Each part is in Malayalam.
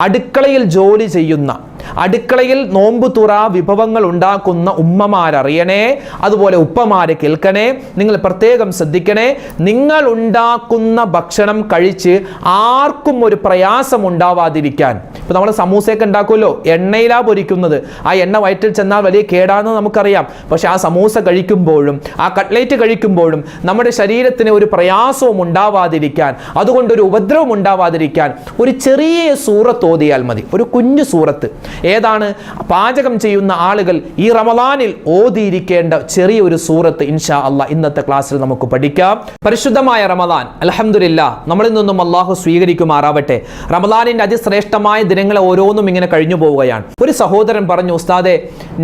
അടുക്കളയിൽ ജോലി ചെയ്യുന്ന, അടുക്കളയിൽ നോമ്പ് തുറ വിഭവങ്ങൾ ഉണ്ടാക്കുന്ന ഉമ്മമാരറിയണേ, അതുപോലെ ഉപ്പമാരെ കേൾക്കണേ. നിങ്ങൾ പ്രത്യേകം ശ്രദ്ധിക്കണേ. നിങ്ങൾ ഉണ്ടാക്കുന്ന ഭക്ഷണം കഴിച്ച് ആർക്കും ഒരു പ്രയാസം ഉണ്ടാവാതിരിക്കാൻ. ഇപ്പൊ നമ്മൾ സമൂസയൊക്കെ ഉണ്ടാക്കുമല്ലോ, എണ്ണയിലാ പൊരിക്കുന്നത്. ആ എണ്ണ വയറ്റിൽ ചെന്നാൽ വലിയ കേടാണെന്ന് നമുക്കറിയാം. പക്ഷെ ആ സമൂസ കഴിക്കുമ്പോഴും ആ കട്ട്ലേറ്റ് കഴിക്കുമ്പോഴും നമ്മുടെ ശരീരത്തിന് ഒരു പ്രയാസവും ഉണ്ടാവാതിരിക്കാൻ, അതുകൊണ്ടൊരു ഉപദ്രവം ഉണ്ടാവാതിരിക്കാൻ ഒരു ചെറിയ സൂറത്ത് ഓതിയാൽ മതി. ഒരു കുഞ്ഞു സൂറത്ത്. ഏതാണ്? പാചകം ചെയ്യുന്ന ആളുകൾ ഈ റമളാനിൽ ഓതിയിരിക്കേണ്ട ചെറിയൊരു സൂറത്ത് ഇൻഷാ അല്ലാഹ് ഇന്നത്തെ ക്ലാസ്സിൽ നമുക്ക് പഠിക്കാം. പരിശുദ്ധമായ റമളാൻ, അൽഹംദുലില്ലാഹ്, നമ്മളിൽ നിന്നും അല്ലാഹു സ്വീകരിക്കുമാറാവട്ടെ. റമളാനിന്റെ അതിശ്രേഷ്ഠമായ ദിനങ്ങൾ ഓരോന്നും ഇങ്ങനെ കഴിഞ്ഞു പോവുകയാണ്. ഒരു സഹോദരൻ പറഞ്ഞു, ഉസ്താദെ,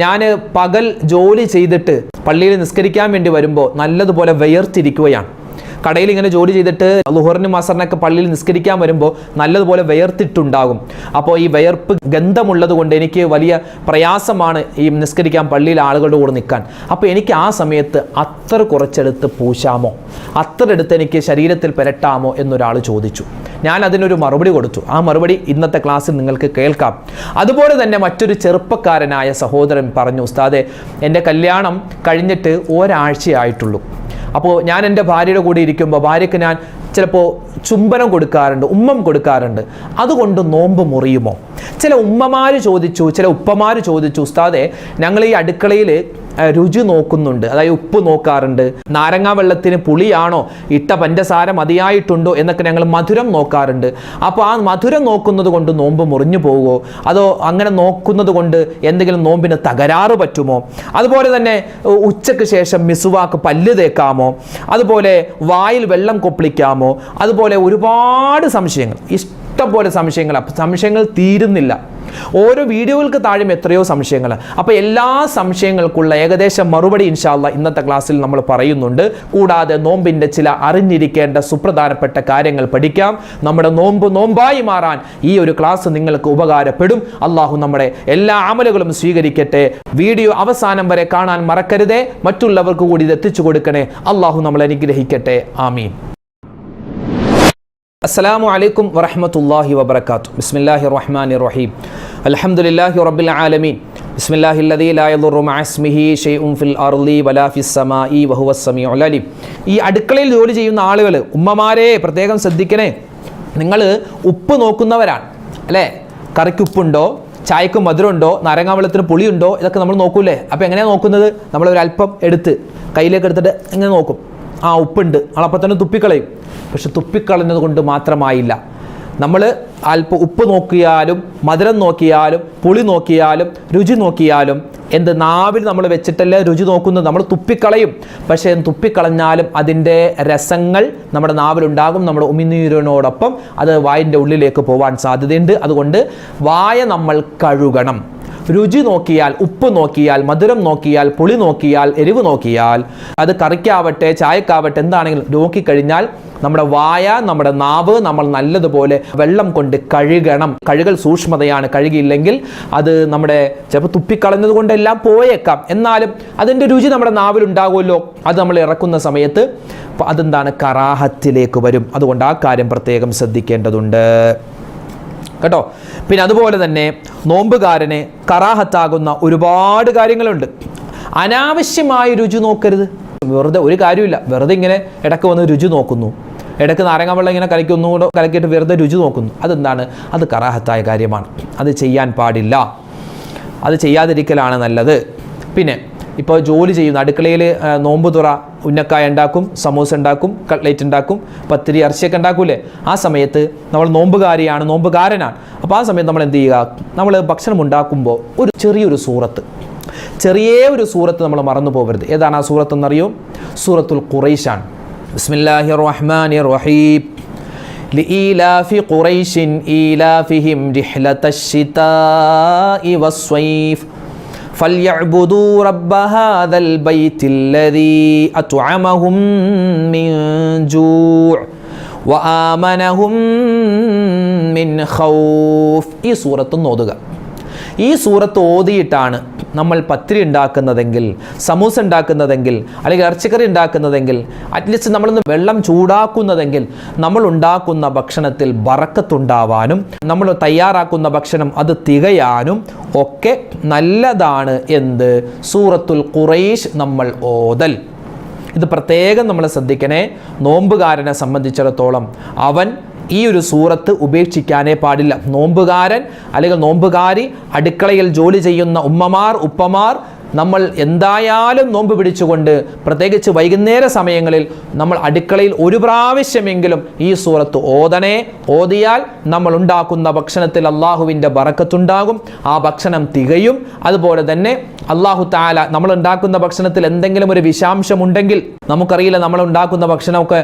ഞാൻ പകൽ ജോലി ചെയ്തിട്ട് പള്ളിയിൽ നിസ്കരിക്കാൻ വേണ്ടി വരുമ്പോൾ നല്ലതുപോലെ വിയർത്തിരിക്കുകയാണ്. കടയിൽ ഇങ്ങനെ ജോലി ചെയ്തിട്ട് ളുഹറിനും അസറിനൊക്കെ പള്ളിയിൽ നിസ്കരിക്കാൻ വരുമ്പോൾ നല്ലതുപോലെ വിയർത്തിട്ടുണ്ടാകും. അപ്പോൾ ഈ വിയർപ്പ് ഗന്ധമുള്ളത് കൊണ്ട് എനിക്ക് വലിയ പ്രയാസമാണ് ഈ നിസ്കരിക്കാൻ പള്ളിയിൽ ആളുകളുടെ കൂടെ നിൽക്കാൻ. അപ്പോൾ എനിക്ക് ആ സമയത്ത് അത്തർ കുറച്ചെടുത്ത് പൂശാമോ, അത്തർ എടുത്ത് എനിക്ക് ശരീരത്തിൽ പുരട്ടാമോ എന്നൊരാൾ ചോദിച്ചു. ഞാൻ അതിനൊരു മറുപടി കൊടുത്തു. ആ മറുപടി ഇന്നത്തെ ക്ലാസ്സിൽ നിങ്ങൾക്ക് കേൾക്കാം. അതുപോലെ തന്നെ മറ്റൊരു ചെറുപ്പക്കാരനായ സഹോദരൻ പറഞ്ഞു, ഉസ്താദെ, എൻ്റെ കല്യാണം കഴിഞ്ഞിട്ട് ഒരാഴ്ചയായിട്ടുള്ളൂ. അപ്പോൾ ഞാൻ എൻ്റെ ഭാര്യയുടെ കൂടെ ഇരിക്കുമ്പോൾ ഭാര്യയ്ക്ക് ഞാൻ ചിലപ്പോൾ ചുംബനം കൊടുക്കാറുണ്ട്, ഉമ്മം കൊടുക്കാറുണ്ട്. അതുകൊണ്ട് നോമ്പ് മുറിയുമോ? ചില ഉമ്മമാർ ചോദിച്ചു, ചില ഉപ്പമാർ ചോദിച്ചു, ഉസ്താദെ, ഞങ്ങൾ ഈ അടുക്കളയിൽ രുചി നോക്കുന്നുണ്ട്, അതായത് ഉപ്പ് നോക്കാറുണ്ട്, നാരങ്ങാ വെള്ളത്തിന് പുളിയാണോ, ഇട്ട പഞ്ചസാര മതിയായിട്ടുണ്ടോ എന്നൊക്കെ ഞങ്ങൾ മധുരം നോക്കാറുണ്ട്. അപ്പോൾ ആ മധുരം നോക്കുന്നത് കൊണ്ട് നോമ്പ് മുറിഞ്ഞു പോകുമോ, അതോ അങ്ങനെ നോക്കുന്നത് കൊണ്ട് എന്തെങ്കിലും നോമ്പിന് തകരാറ് പറ്റുമോ? അതുപോലെ തന്നെ ഉച്ചയ്ക്ക് ശേഷം മിസുവാക്ക് പല്ല് തേക്കാമോ, അതുപോലെ വായിൽ വെള്ളം കൊപ്പിളിക്കാമോ? അതുപോലെ ഒരുപാട് സംശയങ്ങൾ, ഇഷ്ടംപോലെ സംശയങ്ങൾ തീരുന്നില്ല. ഓരോ വീഡിയോകൾക്ക് താഴെ എത്രയോ സംശയങ്ങൾ. അപ്പോൾ എല്ലാ സംശയങ്ങൾക്കുള്ള ഏകദേശം മറുപടി ഇൻഷാ അല്ലാഹ് ഇന്നത്തെ ക്ലാസ്സിൽ നമ്മൾ പറയുന്നുണ്ട്. കൂടാതെ നോമ്പിൻ്റെ ചില അറിഞ്ഞിരിക്കേണ്ട സുപ്രധാനപ്പെട്ട കാര്യങ്ങൾ പഠിക്കാം. നമ്മുടെ നോമ്പായി മാറാൻ ഈ ഒരു ക്ലാസ് നിങ്ങൾക്ക് ഉപകാരപ്പെടും. അള്ളാഹു നമ്മുടെ എല്ലാ അമലുകളും സ്വീകരിക്കട്ടെ. വീഡിയോ അവസാനം വരെ കാണാൻ മറക്കരുതേ. മറ്റുള്ളവർക്ക് കൂടി ഇത് എത്തിച്ചു കൊടുക്കണേ. അള്ളാഹു നമ്മളെ അനുഗ്രഹിക്കട്ടെ. ആമീൻ. അസ്സലാമു അലൈക്കും വറഹ്മത്തുള്ളാഹി വബറകാതുഹു. ബിസ്മില്ലാഹിർ റഹ്മാനിർ റഹീം. അൽഹംദുലില്ലാഹി റബ്ബിൽ ആലമീൻ. ബിസ്മില്ലാഹില്ലദീ ലാ യദുറു മഅസ്മിഹി ഷൈഉൻ ഫിൽ അർളി വലാ ഫിസ് സമാഇ വഹുവസ് സമീഉൽ അലീം. ഈ അടുക്കളയിൽ ജോലി ചെയ്യുന്ന ആളുകൾ, ഉമ്മമാരെ പ്രത്യേകം ശ്രദ്ധിക്കണേ. നിങ്ങൾ ഉപ്പ് നോക്കുന്നവരാണ് അല്ലേ? കറിക്ക് ഉപ്പുണ്ടോ, ചായക്ക് മധുരമുണ്ടോ, നാരങ്ങാവെള്ളത്തിന് പുളിയുണ്ടോ, ഇതൊക്കെ നമ്മൾ നോക്കൂലേ? അപ്പോൾ എങ്ങനെയാണ് നോക്കുന്നത്? നമ്മളൊരല്പം എടുത്ത് കയ്യിലേക്ക് എടുത്തിട്ട് ഇങ്ങനെ നോക്കും. ആ ഉപ്പുണ്ട്, നമ്മളപ്പം തന്നെ തുപ്പിക്കളയും. പക്ഷെ തുപ്പിക്കളഞ്ഞത് കൊണ്ട് മാത്രമായില്ല. നമ്മൾ അല്പം ഉപ്പ് നോക്കിയാലും മധുരം നോക്കിയാലും പുളി നോക്കിയാലും രുചി നോക്കിയാലും നാവിൽ നമ്മൾ വെച്ചിട്ടല്ലേ രുചി നോക്കുന്നത്. നമ്മൾ തുപ്പിക്കളയും. പക്ഷേ തുപ്പിക്കളഞ്ഞാലും അതിൻ്റെ രസങ്ങൾ നമ്മുടെ നാവിലുണ്ടാകും. നമ്മുടെ ഉമിനീരിനോടൊപ്പം അത് വായിൻ്റെ ഉള്ളിലേക്ക് പോകാൻ സാധ്യതയുണ്ട്. അതുകൊണ്ട് വായ നമ്മൾ കഴുകണം. രുചി നോക്കിയാൽ, ഉപ്പ് നോക്കിയാൽ, മധുരം നോക്കിയാൽ, പുളി നോക്കിയാൽ, എരിവ് നോക്കിയാൽ, അത് കറിക്കാവട്ടെ ചായക്കാവട്ടെ എന്താണെങ്കിലും നോക്കിക്കഴിഞ്ഞാൽ നമ്മുടെ വായ, നമ്മുടെ നാവ് നമ്മൾ നല്ലതുപോലെ വെള്ളം കൊണ്ട് കഴുകണം. കഴുകൽ സൂക്ഷ്മതയാണ്. കഴുകിയില്ലെങ്കിൽ അത് നമ്മുടെ ചിലപ്പോൾ തുപ്പിക്കളഞ്ഞത് കൊണ്ടെല്ലാം പോയേക്കാം. എന്നാലും അതിൻ്റെ രുചി നമ്മുടെ നാവിലുണ്ടാകുമല്ലോ. അത് നമ്മൾ ഇറക്കുന്ന സമയത്ത് അതെന്താണ്, കറാഹത്തിലേക്ക് വരും. അതുകൊണ്ട് ആ കാര്യം പ്രത്യേകം ശ്രദ്ധിക്കേണ്ടതുണ്ട് കേട്ടോ. പിന്നെ അതുപോലെ തന്നെ നോമ്പുകാരനെ കറാഹത്താകുന്ന ഒരുപാട് കാര്യങ്ങളുണ്ട്. അനാവശ്യമായി രുചി നോക്കരുത്. വെറുതെ ഒരു കാര്യമില്ല, വെറുതെ ഇങ്ങനെ ഇടയ്ക്ക് വന്ന് രുചി നോക്കുന്നു, ഇടയ്ക്ക് നാരങ്ങ വെള്ളം ഇങ്ങനെ കലക്കിയിട്ട് വെറുതെ രുചി നോക്കുന്നു. അതെന്താണ്? അത് കറാഹത്തായ കാര്യമാണ്. അത് ചെയ്യാൻ പാടില്ല. അത് ചെയ്യാതിരിക്കലാണ് നല്ലത്. പിന്നെ ഇപ്പോൾ ജോലി ചെയ്യുന്ന അടുക്കളയിൽ നോമ്പ് തുറ ഉന്നക്കായ ഉണ്ടാക്കും, സമൂസ ഉണ്ടാക്കും, കട്ട്ലേറ്റ് ഉണ്ടാക്കും, പത്തിരി, ഇറച്ചിയൊക്കെ ഉണ്ടാക്കൂലേ? ആ സമയത്ത് നമ്മൾ നോമ്പുകാരനാണ്. അപ്പോൾ ആ സമയത്ത് നമ്മൾ എന്ത് ചെയ്യുക? നമ്മൾ ഭക്ഷണം ഉണ്ടാക്കുമ്പോൾ ഒരു ചെറിയൊരു സൂറത്ത് നമ്മൾ മറന്നു പോകരുത്. ഏതാണ് ആ സൂറത്ത് എന്നറിയോ? സൂറത്തുൽ ഖുറൈശാണ്. ബിസ്മില്ലാഹിർ റഹ്മാനിർ റഹീം. ലഇലാഫി ഖുറൈശിൻ ഈലാഫിഹിം റിഹ്ലതശ് ശിതാഇ വസ്സൈഫ് فليعبدوا رب هذا البيت الذي أطعمهم من جوع وآمنهم من خوف. ഈ സൂറത്ത് ഓതുക. ഈ സൂറത്ത് ഓതിയിട്ടാണ് നമ്മൾ പത്തിരി ഉണ്ടാക്കുന്നതെങ്കിൽ, സമൂസ ഉണ്ടാക്കുന്നതെങ്കിൽ, അല്ലെങ്കിൽ ഇറച്ചിക്കറി ഉണ്ടാക്കുന്നതെങ്കിൽ, അറ്റ്ലീസ്റ്റ് നമ്മളൊന്ന് വെള്ളം ചൂടാക്കുന്നതെങ്കിൽ, നമ്മൾ ഉണ്ടാക്കുന്ന ഭക്ഷണത്തിൽ ബറക്കത്തുണ്ടാവാനും നമ്മൾ തയ്യാറാക്കുന്ന ഭക്ഷണം അത് തികയാനും ഒക്കെ നല്ലതാണ് എന്ത് സൂറത്തുൽ ഖുറൈശ് നമ്മൾ ഓതൽ. ഇത് പ്രത്യേകം നമ്മൾ ശ്രദ്ധിക്കണേ. നോമ്പുകാരനെ സംബന്ധിച്ചിടത്തോളം അവൻ ഈ ഒരു സൂറത്ത് ഉപേക്ഷിക്കാനേ പാടില്ല. നോമ്പുകാരൻ അല്ലെങ്കിൽ നോമ്പുകാരി, അടുക്കളയിൽ ജോലി ചെയ്യുന്ന ഉമ്മമാർ, ഉപ്പമാർ, നമ്മൾ എന്തായാലും നോമ്പ് പിടിച്ചുകൊണ്ട് പ്രത്യേകിച്ച് വൈകുന്നേര സമയങ്ങളിൽ നമ്മൾ അടുക്കളയിൽ ഒരു പ്രാവശ്യമെങ്കിലും ഈ സൂറത്ത് ഓതണേ. ഓതിയാൽ നമ്മൾ ഉണ്ടാക്കുന്ന ഭക്ഷണത്തിൽ അള്ളാഹുവിൻ്റെ ബറക്കത്തുണ്ടാകും, ആ ഭക്ഷണം തികയും. അതുപോലെ തന്നെ അള്ളാഹു തആല നമ്മൾ ഉണ്ടാക്കുന്ന ഭക്ഷണത്തിൽ എന്തെങ്കിലും ഒരു വിഷാംശം ഉണ്ടെങ്കിൽ, നമുക്കറിയില്ല നമ്മൾ ഉണ്ടാക്കുന്ന ഭക്ഷണമൊക്കെ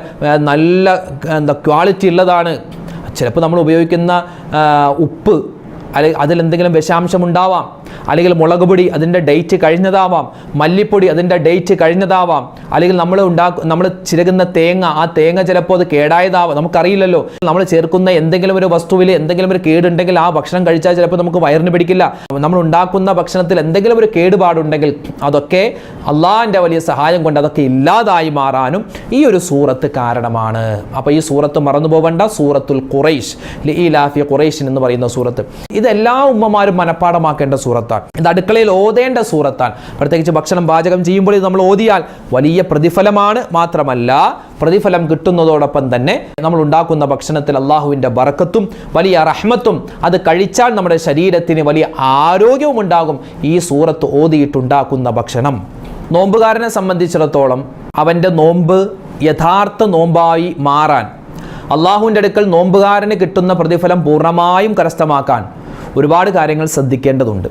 നല്ല ക്വാളിറ്റി ഉള്ളതാണ്, ചിലപ്പോൾ നമ്മൾ ഉപയോഗിക്കുന്ന ഉപ്പ് അല്ലെങ്കിൽ അതിലെന്തെങ്കിലും വിഷാംശം ഉണ്ടാവാം, അല്ലെങ്കിൽ മുളക് പൊടി അതിൻ്റെ ഡേറ്റ് കഴിഞ്ഞതാവാം, മല്ലിപ്പൊടി അതിൻ്റെ ഡേറ്റ് കഴിഞ്ഞതാവാം, അല്ലെങ്കിൽ നമ്മൾ ചിരകുന്ന തേങ്ങ, ആ തേങ്ങ ചിലപ്പോൾ അത് കേടായതാവാം, നമുക്കറിയില്ലല്ലോ. നമ്മൾ ചേർക്കുന്ന എന്തെങ്കിലും ഒരു വസ്തുവിൽ എന്തെങ്കിലും ഒരു കേടുണ്ടെങ്കിൽ ആ ഭക്ഷണം കഴിച്ചാൽ ചിലപ്പോൾ നമുക്ക് വയറിന് പിടിക്കില്ല. നമ്മൾ ഉണ്ടാക്കുന്ന ഭക്ഷണത്തിൽ എന്തെങ്കിലും ഒരു കേടുപാടുണ്ടെങ്കിൽ അതൊക്കെ അള്ളാഹിൻ്റെ വലിയ സഹായം കൊണ്ട് അതൊക്കെ ഇല്ലാതായി മാറാനും ഈ ഒരു സൂറത്ത് കാരണമാണ്. അപ്പോൾ ഈ സൂറത്ത് മറന്നു പോകേണ്ട, സൂറത്തുൽ ഖുറൈശ്, ലഇലാഫി ഖുറൈശിൻ എന്ന് പറയുന്ന സൂറത്ത്. ഇതെല്ലാ ഉമ്മമാരും മനഃപ്പാടമാക്കേണ്ട സൂറത്താണ്. ഇത് അടുക്കളയിൽ ഓതേണ്ട സൂറത്താണ്. പ്രത്യേകിച്ച് ഭക്ഷണം പാചകം ചെയ്യുമ്പോൾ ഇത് നമ്മൾ ഓതിയാൽ വലിയ പ്രതിഫലമാണ്. മാത്രമല്ല പ്രതിഫലം കിട്ടുന്നതോടൊപ്പം തന്നെ നമ്മൾ ഉണ്ടാക്കുന്ന ഭക്ഷണത്തിൽ അള്ളാഹുവിൻ്റെ ബറക്കത്തും വലിയ റഹ്മത്തും, അത് കഴിച്ചാൽ നമ്മുടെ ശരീരത്തിന് വലിയ ആരോഗ്യവും ഉണ്ടാകും ഈ സൂറത്ത് ഓതിയിട്ടുണ്ടാക്കുന്ന ഭക്ഷണം. നോമ്പുകാരനെ സംബന്ധിച്ചിടത്തോളം അവൻ്റെ നോമ്പ് യഥാർത്ഥ നോമ്പായി മാറാൻ, അള്ളാഹുവിൻ്റെ അടുക്കൽ നോമ്പുകാരന് കിട്ടുന്ന പ്രതിഫലം പൂർണ്ണമായും കരസ്ഥമാക്കാൻ ഒരുപാട് കാര്യങ്ങൾ ശ്രദ്ധിക്കേണ്ടതുണ്ട്.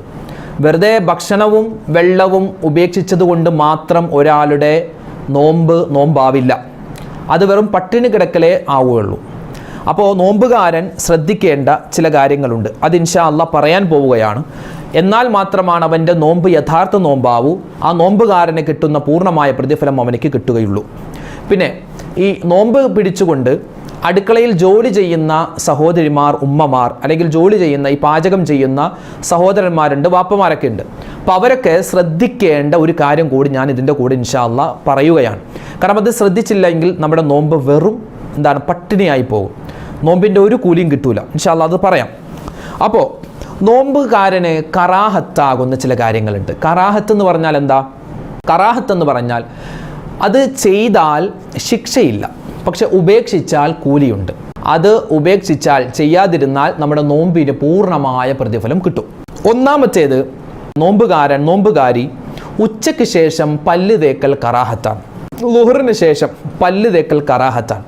വെറുതെ ഭക്ഷണവും വെള്ളവും ഉപേക്ഷിച്ചതുകൊണ്ട് മാത്രം ഒരാളുടെ നോമ്പാവില്ല. അത് വെറും പട്ടിണി കിടക്കലേ ആവുകയുള്ളൂ. അപ്പോൾ നോമ്പുകാരൻ ശ്രദ്ധിക്കേണ്ട ചില കാര്യങ്ങളുണ്ട്. അത് ഇൻഷാ അല്ലാഹ് പറയാൻ പോവുകയാണ്. എന്നാൽ മാത്രമാണ് അവൻ്റെ നോമ്പ് യഥാർത്ഥ നോമ്പാവൂ, ആ നോമ്പുകാരന് കിട്ടുന്ന പൂർണ്ണമായ പ്രതിഫലം അവനിക്ക് കിട്ടുകയുള്ളൂ. പിന്നെ ഈ നോമ്പ് പിടിച്ചുകൊണ്ട് അടുക്കളയിൽ ജോലി ചെയ്യുന്ന സഹോദരിമാർ, ഉമ്മമാർ, അല്ലെങ്കിൽ ജോലി ചെയ്യുന്ന ഈ പാചകം ചെയ്യുന്ന സഹോദരന്മാരുണ്ട്, വാപ്പമാരൊക്കെ ഉണ്ട്. അപ്പോൾ അവരൊക്കെ ശ്രദ്ധിക്കേണ്ട ഒരു കാര്യം കൂടി ഞാൻ ഇതിൻ്റെ കൂടെ ഇൻഷാ അല്ലാഹ് പറയുകയാണ്. കാരണം അത് ശ്രദ്ധിച്ചില്ലെങ്കിൽ നമ്മുടെ നോമ്പ് വെറും പട്ടിണിയായി പോകും, നോമ്പിൻ്റെ ഒരു കൂലിയും കിട്ടൂല. ഇൻഷാ അല്ലാഹ് അത് പറയാം. അപ്പോൾ നോമ്പുകാരന് കറാഹത്താകുന്ന ചില കാര്യങ്ങളുണ്ട്. കറാഹത്ത് എന്ന് പറഞ്ഞാൽ എന്താ? കറാഹത്ത് എന്ന് പറഞ്ഞാൽ അത് ചെയ്താൽ ശിക്ഷയില്ല, പക്ഷെ ഉപേക്ഷിച്ചാൽ കൂലിയുണ്ട്. അത് ഉപേക്ഷിച്ചാൽ, ചെയ്യാതിരുന്നാൽ നമ്മുടെ നോമ്പിന് പൂർണ്ണമായ പ്രതിഫലം കിട്ടും. ഒന്നാമത്തേത്, നോമ്പുകാരി ഉച്ചയ്ക്ക് ശേഷം പല്ല് തേക്കൽ കറാഹത്താണ്. ളുഹറിന് ശേഷം പല്ല് തേക്കൽ കറാഹത്താണ്.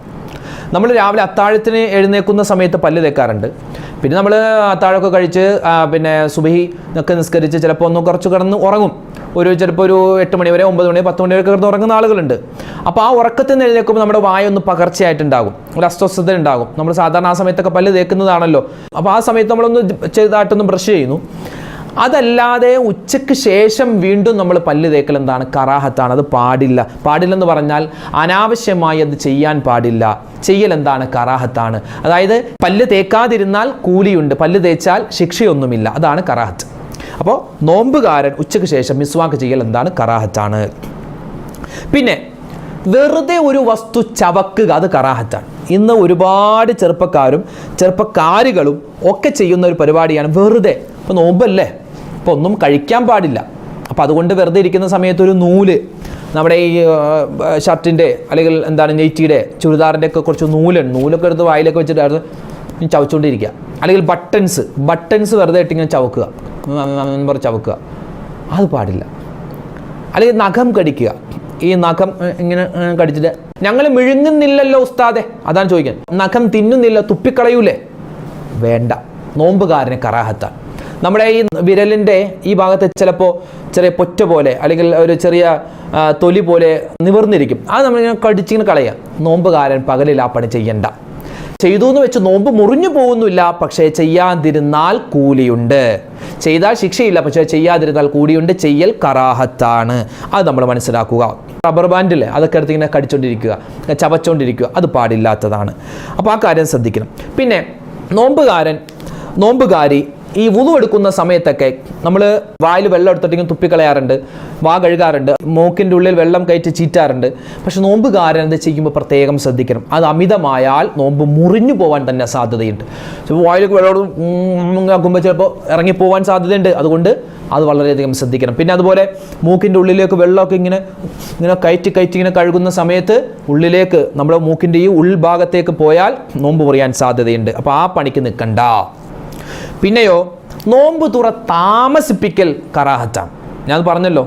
നമ്മൾ രാവിലെ അത്താഴത്തിന് എഴുന്നേൽക്കുന്ന സമയത്ത് പല്ല് തേക്കാറുണ്ട്. പിന്നെ നമ്മൾ അത്താഴമൊക്കെ കഴിച്ച് പിന്നെ സുബഹി ഒക്കെ നിസ്കരിച്ച് ചിലപ്പോൾ ഒന്ന് കുറച്ച് കിടന്ന് ഉറങ്ങും. ചിലപ്പോൾ ഒരു 8 മണി വരെ, 9 മണി, 10 മണി വരെ കിടന്ന് ഉറങ്ങുന്ന ആളുകളുണ്ട്. അപ്പോൾ ആ ഉറക്കത്തിൽ നിന്ന് എഴുന്നേൽക്കുമ്പോൾ നമ്മുടെ വായ ഒന്ന് പകർച്ചയായിട്ടുണ്ടാകും, ഒരു അസ്വസ്ഥത ഉണ്ടാകും. നമ്മൾ സാധാരണ ആ സമയത്തൊക്കെ പല്ല് തേക്കുന്നതാണല്ലോ. അപ്പോൾ ആ സമയത്ത് നമ്മളൊന്ന് ചെറുതായിട്ടൊന്ന് ബ്രഷ് ചെയ്യുന്നു. അതല്ലാതെ ഉച്ചയ്ക്ക് ശേഷം വീണ്ടും നമ്മൾ പല്ല് തേക്കൽ എന്താണ്? കറാഹത്താണ്. അത് പാടില്ലെന്ന് പറഞ്ഞാൽ അനാവശ്യമായി അത് ചെയ്യാൻ പാടില്ല. ചെയ്യൽ എന്താണ്? കറാഹത്താണ്. അതായത് പല്ല് തേക്കാതിരുന്നാൽ കൂലിയുണ്ട്, പല്ല് തേച്ചാൽ ശിക്ഷയൊന്നുമില്ല. അതാണ് കറാഹത്ത്. അപ്പോൾ നോമ്പുകാരൻ ഉച്ചയ്ക്ക് ശേഷം മിസ്വാക്ക് ചെയ്യൽ എന്താണ്? കറാഹത്താണ്. പിന്നെ വെറുതെ ഒരു വസ്തു ചവക്കുക, അത് കറാഹത്താണ്. ഇന്ന് ഒരുപാട് ചെറുപ്പക്കാരുകളും ഒക്കെ ചെയ്യുന്ന ഒരു പരിപാടിയാണ് വെറുതെ. ഇപ്പോൾ നോമ്പല്ലേ, ഇപ്പോൾ ഒന്നും കഴിക്കാൻ പാടില്ല. അപ്പോൾ അതുകൊണ്ട് വെറുതെ ഇരിക്കുന്ന സമയത്ത് ഒരു നൂല്, നമ്മുടെ ഈ ഷർട്ടിൻ്റെ അല്ലെങ്കിൽ നെയ്റ്റിയുടെ, ചുരിദാറിൻ്റെ ഒക്കെ കുറച്ച് നൂലൊക്കെ എടുത്ത് വായിലൊക്കെ വെച്ചിട്ട് ചവച്ചുകൊണ്ടിരിക്കുക. അല്ലെങ്കിൽ ബട്ടൺസ് വെറുതെ ഇട്ടിങ്ങനെ ചവക്കുക, അത് പാടില്ല. അല്ലെങ്കിൽ നഖം കടിക്കുക, ഈ നഖം ഇങ്ങനെ കടിച്ചിട്ട് ഞങ്ങൾ മിഴുങ്ങുന്നില്ലല്ലോ ഉസ്താദെ, അതാണ് ചോദിക്കാൻ. നഖം തിന്നുന്നില്ല, തുപ്പിക്കളയൂലേ? വേണ്ട, നോമ്പുകാരന് കറാഹത്താണ്. നമ്മുടെ ഈ വിരലിൻ്റെ ഈ ഭാഗത്ത് ചിലപ്പോൾ ചെറിയ പൊറ്റ പോലെ അല്ലെങ്കിൽ ഒരു ചെറിയ തൊലി പോലെ നിവർന്നിരിക്കും, അത് നമ്മളിങ്ങനെ കടിച്ചിങ്ങനെ കളയുക. നോമ്പുകാരൻ പകലിൽ ആ പണി ചെയ്യണ്ട. ചെയ്തു എന്ന് വെച്ച് നോമ്പ് മുറിഞ്ഞു പോകുന്നില്ല, പക്ഷേ ചെയ്യാതിരുന്നാൽ കൂലിയുണ്ട്. ചെയ്താൽ ശിക്ഷയില്ല, പക്ഷേ ചെയ്യാതിരുന്നാൽ കൂലിയുണ്ട്. ചെയ്യൽ കറാഹത്താണ്, അത് നമ്മൾ മനസ്സിലാക്കുക. റബ്ബർ ബാൻഡില്ലേ, അതൊക്കെ എടുത്ത് ഇങ്ങനെ കടിച്ചോണ്ടിരിക്കുക, ചവച്ചോണ്ടിരിക്കുക, അത് പാടില്ലാത്തതാണ്. അപ്പോൾ ആ കാര്യം ശ്രദ്ധിക്കണം. പിന്നെ നോമ്പുകാരി ഈ വുളു എടുക്കുന്ന സമയത്തൊക്കെ നമ്മൾ വായിൽ വെള്ളം എടുത്തിട്ടെങ്കിൽ തുപ്പിക്കളയാറുണ്ട്, വാ കഴുകാറുണ്ട്, മൂക്കിൻ്റെ ഉള്ളിൽ വെള്ളം കയറ്റി ചീറ്റാറുണ്ട്. പക്ഷെ നോമ്പുകാരൻ അത് ചെയ്യുമ്പോൾ പ്രത്യേകം ശ്രദ്ധിക്കണം. അത് അമിതമായാൽ നോമ്പ് മുറിഞ്ഞു പോകാൻ തന്നെ സാധ്യതയുണ്ട്. ചിലപ്പോൾ വായിലേക്ക് വെള്ളം ആക്കുമ്പോൾ ചിലപ്പോൾ ഇറങ്ങിപ്പോവാൻ സാധ്യതയുണ്ട്. അതുകൊണ്ട് അത് വളരെയധികം ശ്രദ്ധിക്കണം. പിന്നെ അതുപോലെ മൂക്കിൻ്റെ ഉള്ളിലേക്ക് വെള്ളമൊക്കെ ഇങ്ങനെ കയറ്റി ഇങ്ങനെ കഴുകുന്ന സമയത്ത് ഉള്ളിലേക്ക് നമ്മുടെ മൂക്കിൻ്റെ ഈ ഉൾഭാഗത്തേക്ക് പോയാൽ നോമ്പ് മുറിയാൻ സാധ്യതയുണ്ട്. അപ്പോൾ ആ പണിക്ക് നിൽക്കണ്ട. പിന്നെയോ നോമ്പ് തുറ താമസിപ്പിക്കൽ കറാഹത്താണ്. ഞാൻ പറഞ്ഞല്ലോ,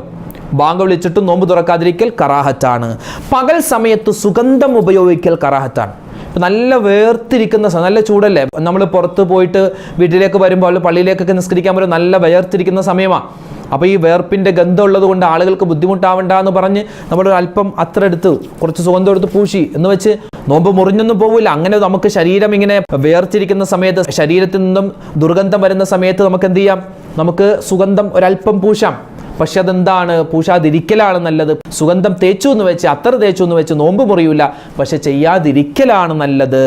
ബാങ്ക് വിളിച്ചിട്ടും നോമ്പ് തുറക്കാതിരിക്കൽ കറാഹത്താണ്. പകൽ സമയത്ത് സുഗന്ധം ഉപയോഗിക്കൽ കറാഹത്താണ്. ഇപ്പം നല്ല വേർതിരിക്കുന്ന നല്ല ചൂടല്ലേ, നമ്മൾ പുറത്ത് പോയിട്ട് വീട്ടിലേക്ക് വരുമ്പോൾ പള്ളിയിലേക്കൊക്കെ നിസ്കരിക്കാൻ പറ്റും, നല്ല വേർതിരിക്കുന്ന സമയമാണ്. അപ്പോൾ ഈ വേർപ്പിൻ്റെ ഗന്ധം ഉള്ളത് കൊണ്ട് ആളുകൾക്ക് ബുദ്ധിമുട്ടാവണ്ട എന്ന് പറഞ്ഞ് നമ്മൾ അല്പം അത്ര എടുത്ത് കുറച്ച് സുഗന്ധം എടുത്ത് പൂശി എന്ന് വെച്ച് നോമ്പ് മുറിഞ്ഞൊന്നും പോവില്ല. അങ്ങനെ നമുക്ക് ശരീരം ഇങ്ങനെ വേർതിരിക്കുന്ന സമയത്ത്, ശരീരത്തിൽ നിന്നും ദുർഗന്ധം വരുന്ന സമയത്ത് നമുക്ക് എന്ത് ചെയ്യാം, നമുക്ക് സുഗന്ധം ഒരല്പം പൂശാം. പക്ഷെ അതെന്താണ്, പൂശാതിരിക്കലാണ് നല്ലത്. സുഗന്ധം തേച്ചു എന്ന് വെച്ച് അത്ര തേച്ചു എന്ന് വെച്ച് നോമ്പ് മുറിയില്ല, പക്ഷെ ചെയ്യാതിരിക്കലാണ് നല്ലത്.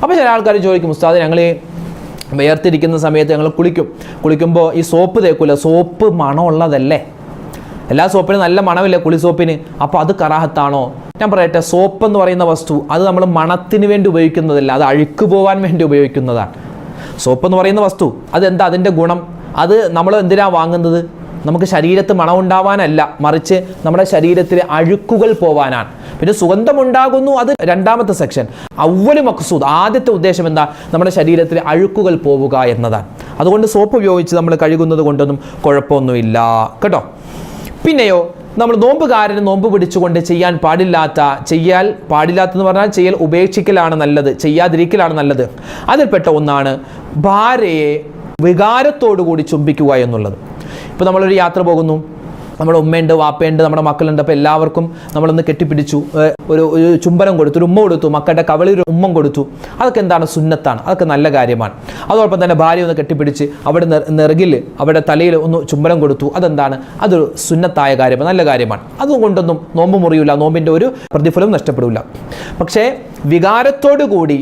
അപ്പോൾ ചില ആൾക്കാർ ചോദിക്കും, ഉസ്താദ് ഞങ്ങൾ വേർതിരിക്കുന്ന സമയത്ത് ഞങ്ങൾ കുളിക്കുമ്പോൾ ഈ സോപ്പ് തേക്കൂല, സോപ്പ് മണമുള്ളതല്ലേ, എല്ലാ സോപ്പിനും നല്ല മണമില്ലേ കുളി സോപ്പിന്, അപ്പോൾ അത് കറാഹത്താണോ? ഞാൻ പറയട്ടെ, സോപ്പ് എന്ന് പറയുന്ന വസ്തു അത് നമ്മൾ മണത്തിന് വേണ്ടി ഉപയോഗിക്കുന്നതല്ല, അത് അഴുക്ക് പോകാൻ വേണ്ടി ഉപയോഗിക്കുന്നതാണ്. സോപ്പ് എന്ന് പറയുന്ന വസ്തു അതെന്താ, അതിൻ്റെ ഗുണം, അത് നമ്മൾ എന്തിനാണ് വാങ്ങുന്നത്? നമുക്ക് ശരീരത്ത് മണമുണ്ടാവാനല്ല, മറിച്ച് നമ്മുടെ ശരീരത്തിലെ അഴുക്കുകൾ പോവാനാണ്. പിന്നെ സുഗന്ധമുണ്ടാകുന്നു, അത് രണ്ടാമത്തെ സെക്ഷൻ. അവ്വല് മഖ്സൂദ്, ആദ്യത്തെ ഉദ്ദേശം എന്താ, നമ്മുടെ ശരീരത്തിലെ അഴുക്കുകൾ പോവുക എന്നതാണ്. അതുകൊണ്ട് സോപ്പ് ഉപയോഗിച്ച് നമ്മൾ കഴുകുന്നത് കൊണ്ടൊന്നും കുഴപ്പമൊന്നുമില്ല കേട്ടോ. പിന്നെയോ നമ്മൾ നോമ്പുകാരന് നോമ്പ് പിടിച്ചുകൊണ്ട് ചെയ്യാൻ പാടില്ലാത്തെന്ന് പറഞ്ഞാൽ ചെയ്യൽ ഉപേക്ഷിക്കലാണ് നല്ലത്, ചെയ്യാതിരിക്കലാണ് നല്ലത്. അതിൽപ്പെട്ട ഒന്നാണ് ഭാര്യയെ വികാരത്തോടു കൂടി ചുംബിക്കുക എന്നുള്ളത്. ഇപ്പോൾ നമ്മളൊരു യാത്ര പോകുന്നു, നമ്മുടെ ഉമ്മയുണ്ട്, വാപ്പയുണ്ട്, നമ്മുടെ മക്കളുണ്ട്, അപ്പോൾ എല്ലാവർക്കും നമ്മളൊന്ന് കെട്ടിപ്പിടിച്ചു, ഒരു ചുംബനം കൊടുത്തു, ഒരു ഉമ്മ കൊടുത്തു, മക്കളുടെ കവളിൽ ഒരു ഉമ്മം കൊടുത്തു. അതൊക്കെ എന്താണ്, സുന്നത്താണ്, അതൊക്കെ നല്ല കാര്യമാണ്. അതോടൊപ്പം തന്നെ ഭാര്യ ഒന്ന് കെട്ടിപ്പിടിച്ച് അവിടെ നെറുകിൽ അവിടെ തലയിൽ ഒന്ന് ചുംബനം കൊടുത്തു, അതെന്താണ്, അതൊരു സുന്നത്തായ കാര്യമാണ്, നല്ല കാര്യമാണ്. അതുകൊണ്ടൊന്നും നോമ്പ് മുറിയില്ല, നോമ്പിൻ്റെ ഒരു പ്രതിഫലവും നഷ്ടപ്പെടില്ല. പക്ഷേ വികാരത്തോടു കൂടി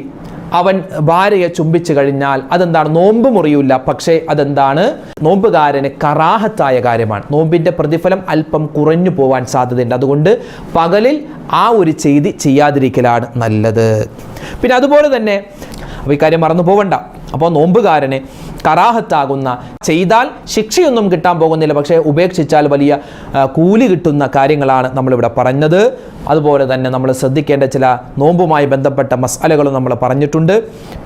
അവൻ ഭാര്യയെ ചുംബിച്ചു കഴിഞ്ഞാൽ അതെന്താണ്, നോമ്പ് മുറിയില്ല, പക്ഷേ അതെന്താണ്, നോമ്പുകാരന് കറാഹത്തായ കാര്യമാണ്. നോമ്പിൻ്റെ പ്രതിഫലം അല്പം കുറഞ്ഞു പോവാൻ സാധ്യതയുണ്ട്. അതുകൊണ്ട് പകലിൽ ആ ഒരു ചെയ്തി ചെയ്യാതിരിക്കലാണ് നല്ലത്. പിന്നെ അതുപോലെ തന്നെ അപ്പോൾ ഈ കാര്യം മറന്നു പോവണ്ട. അപ്പോൾ നോമ്പുകാരന് കറാഹത്താകുന്ന, ചെയ്താൽ ശിക്ഷയൊന്നും കിട്ടാൻ പോകുന്നില്ല, പക്ഷേ ഉപേക്ഷിച്ചാൽ വലിയ കൂലി കിട്ടുന്ന കാര്യങ്ങളാണ് നമ്മളിവിടെ പറഞ്ഞത്. അതുപോലെ തന്നെ നമ്മൾ ശ്രദ്ധിക്കേണ്ട ചില നോമ്പുമായി ബന്ധപ്പെട്ട മസാലകളും നമ്മൾ പറഞ്ഞിട്ടുണ്ട്.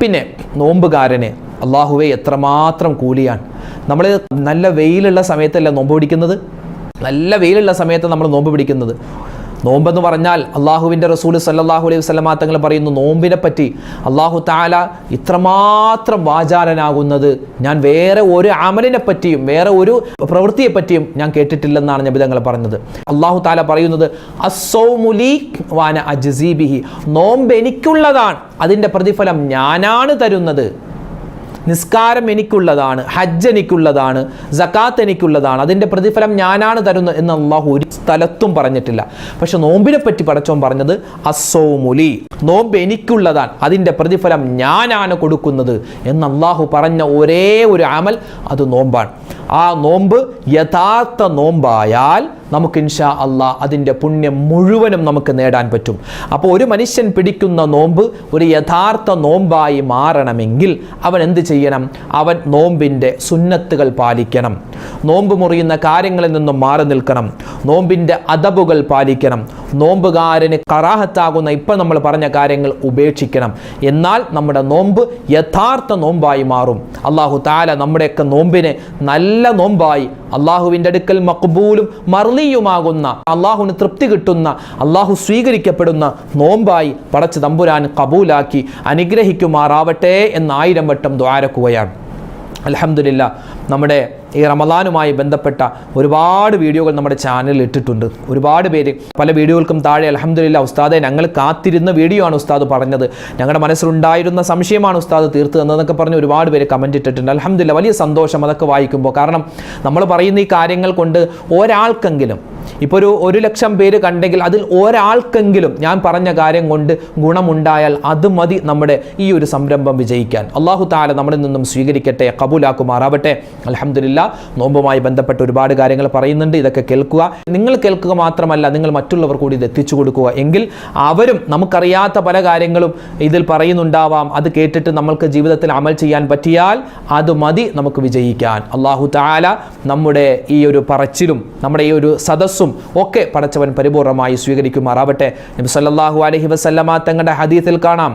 പിന്നെ നോമ്പുകാരന് അള്ളാഹുവേ എത്രമാത്രം കൂലിയാണ്. നമ്മൾ നല്ല വെയിലുള്ള സമയത്തല്ല നോമ്പ് പിടിക്കുന്നത്, നല്ല വെയിലുള്ള സമയത്ത് നമ്മൾ നോമ്പ് പിടിക്കുന്നത്. നോമ്പെന്ന് പറഞ്ഞാൽ അള്ളാഹുവിൻ്റെ റസൂൽ സല്ലല്ലാഹു അലൈഹി വസല്ലമ തങ്ങൾ പറയുന്നു, നോമ്പിനെ പറ്റി അള്ളാഹു തആല ഇത്രമാത്രം വാചാലനാകുന്നത് ഞാൻ വേറെ ഒരു അമലിനെ പറ്റിയും വേറെ ഒരു പ്രവൃത്തിയെ പറ്റിയും ഞാൻ കേട്ടിട്ടില്ലെന്നാണ് നബി തങ്ങൾ പറഞ്ഞത്. അള്ളാഹു തആല പറയുന്നത് അസ്സൗമു ലീ വഅന അജ്സീ ബിഹി, നോമ്പ് എനിക്കുള്ളതാണ്, അതിൻ്റെ പ്രതിഫലം ഞാനാണ് തരുന്നത്. നിസ്കാരം എനിക്കുള്ളതാണ്, ഹജ്ജ് എനിക്കുള്ളതാണ്, സക്കാത്ത് എനിക്കുള്ളതാണ്, അതിൻ്റെ പ്രതിഫലം ഞാനാണ് തരുന്നത് എന്ന് അള്ളാഹു ഒരു സ്ഥലത്തും പറഞ്ഞിട്ടില്ല. പക്ഷെ നോമ്പിനെ പറ്റി പടച്ചോൻ പറഞ്ഞത് അസ്സൗമുലി, നോമ്പ് എനിക്കുള്ളതാണ്, അതിൻ്റെ പ്രതിഫലം ഞാനാണ് കൊടുക്കുന്നത് എന്ന് അള്ളാഹു പറഞ്ഞ ഒരേ ഒരു അമൽ അത് നോമ്പാണ്. ആ നോമ്പ് യഥാർത്ഥ നോമ്പായാൽ നമുക്ക് ഇൻഷാ അള്ളാഹ് അതിൻ്റെ പുണ്യം മുഴുവനും നമുക്ക് നേടാൻ പറ്റും. അപ്പോൾ ഒരു മനുഷ്യൻ പിടിക്കുന്ന നോമ്പ് ഒരു യഥാർത്ഥ നോമ്പായി മാറണമെങ്കിൽ അവൻ എന്ത് ചെയ്യണം? അവൻ നോമ്പിൻ്റെ സുന്നത്തുകൾ പാലിക്കണം, നോമ്പ് മുറിയുന്ന കാര്യങ്ങളിൽ നിന്നും മാറി നിൽക്കണം, നോമ്പിൻ്റെ അദബുകൾ പാലിക്കണം, നോമ്പുകാരന് കറാഹത്താകുന്ന ഇപ്പം നമ്മൾ പറഞ്ഞ കാര്യങ്ങൾ ഉപേക്ഷിക്കണം. എന്നാൽ നമ്മുടെ നോമ്പ് യഥാർത്ഥ നോമ്പായി മാറും. അള്ളാഹു തആല നമ്മുടെയൊക്കെ നോമ്പിനെ നല്ല നോമ്പായി, അള്ളാഹുവിൻ്റെ അടുക്കൽ മഖ്ബൂലും മർലിയുമാകുന്ന, അള്ളാഹുവിന് തൃപ്തി കിട്ടുന്ന, അള്ളാഹു സ്വീകരിക്കപ്പെടുന്ന നോമ്പായി പടച്ച തമ്പുരാൻ കബൂലാക്കി അനുഗ്രഹിക്കുമാറാവട്ടെ എന്ന് 1000 വട്ടം ദുആരക്കുകയാണ്. അൽഹംദുലില്ലാ, നമ്മുടെ ഈ റമദാനുമായി ബന്ധപ്പെട്ട ഒരുപാട് വീഡിയോകൾ നമ്മുടെ ചാനലിൽ ഇട്ടിട്ടുണ്ട്. ഒരുപാട് പേര് പല വീഡിയോകൾക്കും താഴെ അൽഹംദുലില്ലാ ഉസ്താദെ ഞങ്ങൾ കാത്തിരുന്ന വീഡിയോ ആണ് ഉസ്താദ് പറഞ്ഞത്, ഞങ്ങളുടെ മനസ്സിലുണ്ടായിരുന്ന സംശയമാണ് ഉസ്താദ് തീർത്ത് തന്നതെന്നൊക്കെ പറഞ്ഞ് ഒരുപാട് പേര് കമൻറ്റ് ഇട്ടിട്ടുണ്ട്. അൽഹംദുലില്ലാ, വലിയ സന്തോഷം അതൊക്കെ വായിക്കുമ്പോൾ. കാരണം നമ്മൾ പറയുന്ന ഈ കാര്യങ്ങൾ കൊണ്ട് ഒരാൾക്കെങ്കിലും, ഇപ്പോൾ ഒരു 1,00,000 പേര് കണ്ടെങ്കിൽ അതിൽ ഒരാൾക്കെങ്കിലും ഞാൻ പറഞ്ഞ കാര്യം കൊണ്ട് ഗുണമുണ്ടായാൽ അത് മതി നമ്മുടെ ഈ ഒരു സംരംഭം വിജയിക്കാൻ. അല്ലാഹു തആല നമ്മളിൽ നിന്നും സ്വീകരിക്കട്ടെ, കബൂലാക്കുമാറാവട്ടെ. അൽഹംദുലില്ലാ, നോമ്പുമായി ബന്ധപ്പെട്ട് ഒരുപാട് കാര്യങ്ങൾ പറയുന്നുണ്ട്. ഇതൊക്കെ കേൾക്കുക. നിങ്ങൾ കേൾക്കുക മാത്രമല്ല, നിങ്ങൾ മറ്റുള്ളവർ കൂടി ഇത് എത്തിച്ചു കൊടുക്കുക. എങ്കിൽ അവരും നമുക്കറിയാത്ത പല കാര്യങ്ങളും ഇതിൽ പറയുന്നുണ്ടാവാം. അത് കേട്ടിട്ട് നമ്മൾക്ക് ജീവിതത്തിൽ അമൽ ചെയ്യാൻ പറ്റിയാൽ അത് മതി നമുക്ക് വിജയിക്കാൻ. അല്ലാഹു തആല നമ്മുടെ ഈ ഒരു പറച്ചിലും നമ്മുടെ ഈ ഒരു സദസ്സും ഒക്കെ പടച്ചവൻ പരിപൂർണമായി സ്വീകരിക്കുമാറാവട്ടെ. നബി സല്ലല്ലാഹു അലൈഹി വസല്ലമ തങ്ങളുടെ ഹദീസിൽ കാണാം,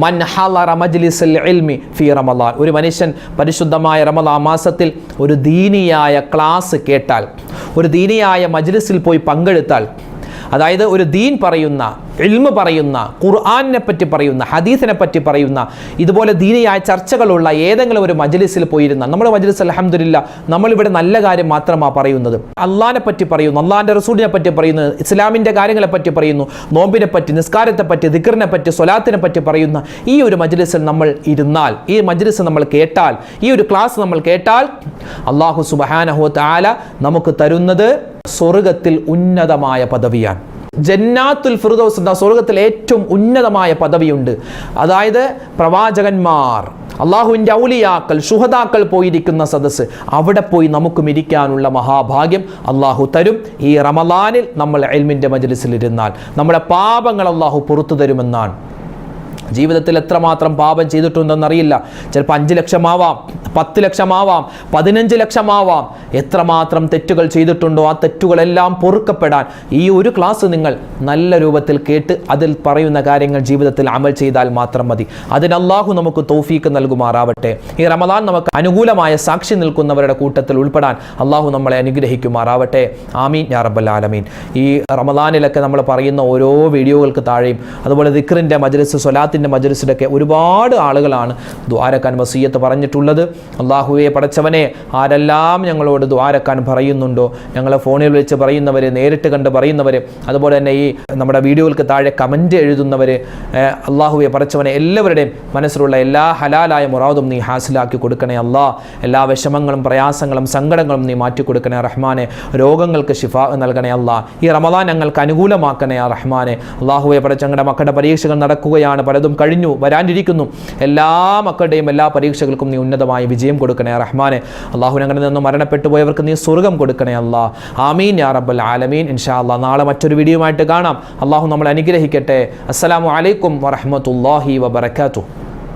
മൻ ഹളറ മജ്ലിസുൽ ഇൽമി ഫീ റമളാൻ, ഒരു മനുഷ്യൻ പരിശുദ്ധമായ റമളാൻ മാസത്തിൽ ഒരു ദീനിയായ ക്ലാസ് കേട്ടാൽ, ഒരു ദീനിയായ മജ്ലിസിൽ പോയി പങ്കെടുത്താൽ, അതായത് ഒരു ദീൻ പറയുന്ന, ഇൽമ് പറയുന്ന, ഖുർആനിനെ പറ്റി പറയുന്ന, ഹദീസിനെ പറ്റി പറയുന്ന, ഇതുപോലെ ദീനിയായ ചർച്ചകളുള്ള ഏതെങ്കിലും ഒരു മജ്ലിസിൽ പോയിരുന്ന, നമ്മുടെ മജ്ലിസ് അൽഹംദുലില്ലാ നമ്മളിവിടെ നല്ല കാര്യം മാത്രമാണ് പറയുന്നത്. അള്ളാഹിനെ പറ്റി പറയുന്നു, അള്ളാഹിൻ്റെ റസൂലിനെ പറ്റി പറയുന്നു, ഇസ്ലാമിൻ്റെ കാര്യങ്ങളെ പറ്റി പറയുന്നു, നോമ്പിനെ പറ്റി, നിസ്കാരത്തെ പറ്റി, ദിക്റിനെ പറ്റി, സ്വലാത്തിനെ പറ്റി പറയുന്ന ഈ ഒരു മജ്ലിസിൽ നമ്മൾ ഇരുന്നാൽ, ഈ മജ്ലിസ് നമ്മൾ കേട്ടാൽ, ഈ ഒരു ക്ലാസ് നമ്മൾ കേട്ടാൽ, അല്ലാഹു സുബ്ഹാനഹു വ തആല നമുക്ക് തരുന്നത് സ്വർഗത്തിൽ ഉന്നതമായ പദവിയാണ്. ജന്നാത്തുൽ ഫിർദൗസ് എന്ന സ്വർഗത്തിൽ ഏറ്റവും ഉന്നതമായ പദവിയുണ്ട്. അതായത് പ്രവാചകന്മാർ, അള്ളാഹുവിൻ്റെ ഔലിയാക്കൾ, ശുഹദാക്കൾ പോയിരിക്കുന്ന സദസ്സ്, അവിടെ പോയി നമുക്കും ഇരിക്കാനുള്ള മഹാഭാഗ്യം അള്ളാഹു തരും. ഈ റമളാനിൽ നമ്മൾ ഇൽമിൻ്റെ മജ്ലിസിൽ ഇരുന്നാൽ നമ്മുടെ പാപങ്ങൾ അള്ളാഹു പുറത്തു തരുമെന്നാണ്. ജീവിതത്തിൽ എത്രമാത്രം പാപം ചെയ്തിട്ടുണ്ടെന്നറിയില്ല. ചിലപ്പോൾ 5 ലക്ഷമാവാം, 10 ലക്ഷമാവാം, 15 ലക്ഷമാവാം. എത്രമാത്രം തെറ്റുകൾ ചെയ്തിട്ടുണ്ടോ ആ തെറ്റുകളെല്ലാം പൊറുക്കപ്പെടാൻ ഈ ഒരു ക്ലാസ് നിങ്ങൾ നല്ല രൂപത്തിൽ കേട്ട് അതിൽ പറയുന്ന കാര്യങ്ങൾ ജീവിതത്തിൽ അമൽ ചെയ്താൽ മാത്രം മതി. അതിന് അല്ലാഹു നമുക്ക് തൗഫീക്ക് നൽകുമാറാവട്ടെ. ഈ റമളാൻ നമുക്ക് അനുകൂലമായ സാക്ഷി നിൽക്കുന്നവരുടെ കൂട്ടത്തിൽ ഉൾപ്പെടാൻ അല്ലാഹു നമ്മളെ അനുഗ്രഹിക്കുമാറാവട്ടെ. ആമീൻ യാ റബ്ബൽ ആലമീൻ. ഈ റമളാനിലൊക്കെ നമ്മൾ പറയുന്ന ഓരോ വീഡിയോകൾക്ക് താഴെയും അതുപോലെ ദിക്റിൻ്റെ മജ്ലിസ്, സ്വലാത്തിൻ്റെ മജ്ലിസിലൊക്കെ ഒരുപാട് ആളുകളാണ് ദുആരക്കാൻ വസിയ്യത്ത് പറഞ്ഞിട്ടുള്ളത്. അല്ലാഹുവേ പടച്ചവനെ, ആരെല്ലാം ഞങ്ങളോട് ദുആരക്കാൻ പറയുന്നുണ്ടോ, ഞങ്ങളെ ഫോണിൽ വിളിച്ച് പറയുന്നവർ, നേരിട്ട് കണ്ട് പറയുന്നവർ, അതുപോലെ തന്നെ ഈ നമ്മുടെ വീഡിയോകൾക്ക് താഴെ കമൻറ്റ് എഴുതുന്നവർ, അല്ലാഹുവേ പടച്ചവനെ എല്ലാവരുടെയും മനസ്സിലുള്ള എല്ലാ ഹലാലായ മുറാദും നീ ഹാസിലാക്കി കൊടുക്കണേ അല്ലാ. എല്ലാ വിഷമങ്ങളും പ്രയാസങ്ങളും സങ്കടങ്ങളും നീ മാറ്റിക്കൊടുക്കണേ റഹ്മാനെ. രോഗങ്ങൾക്ക് ശിഫാ നൽകണേ അല്ലാ. ഈ റമളാൻ ഞങ്ങൾക്ക് അനുകൂലമാക്കണേ റഹ്മാനെ. അല്ലാഹുവേ പടച്ചങ്ങളുടെ മക്കളുടെ പരീക്ഷകൾ നടക്കുകയാണ്, പലതും കഴിഞ്ഞു, വരാനിരിക്കുന്നു. എല്ലാ മക്കളുടെയും എല്ലാ പരീക്ഷകൾക്കും നീ ഉന്നതമായ വിജയം കൊടുക്കണേ റഹ്മാനെ. അല്ലാഹു ഞങ്ങളിൽ നിന്ന് മരണപ്പെട്ടു പോയവർക്ക് നീ സ്വർഗം കൊടുക്കണേ അല്ലാ. ആമീൻ യാ റബ്ബൽ ആലമീൻ. ഇൻഷാ അല്ലാ നാളെ മറ്റൊരു വീഡിയോയുമായിട്ട് കാണാം. അല്ലാഹു നമ്മളെ അനുഗ്രഹിക്കട്ടെ. അസ്സലാമു അലൈക്കും വറഹ്മത്തുള്ളാഹി വബറകാതുഹു.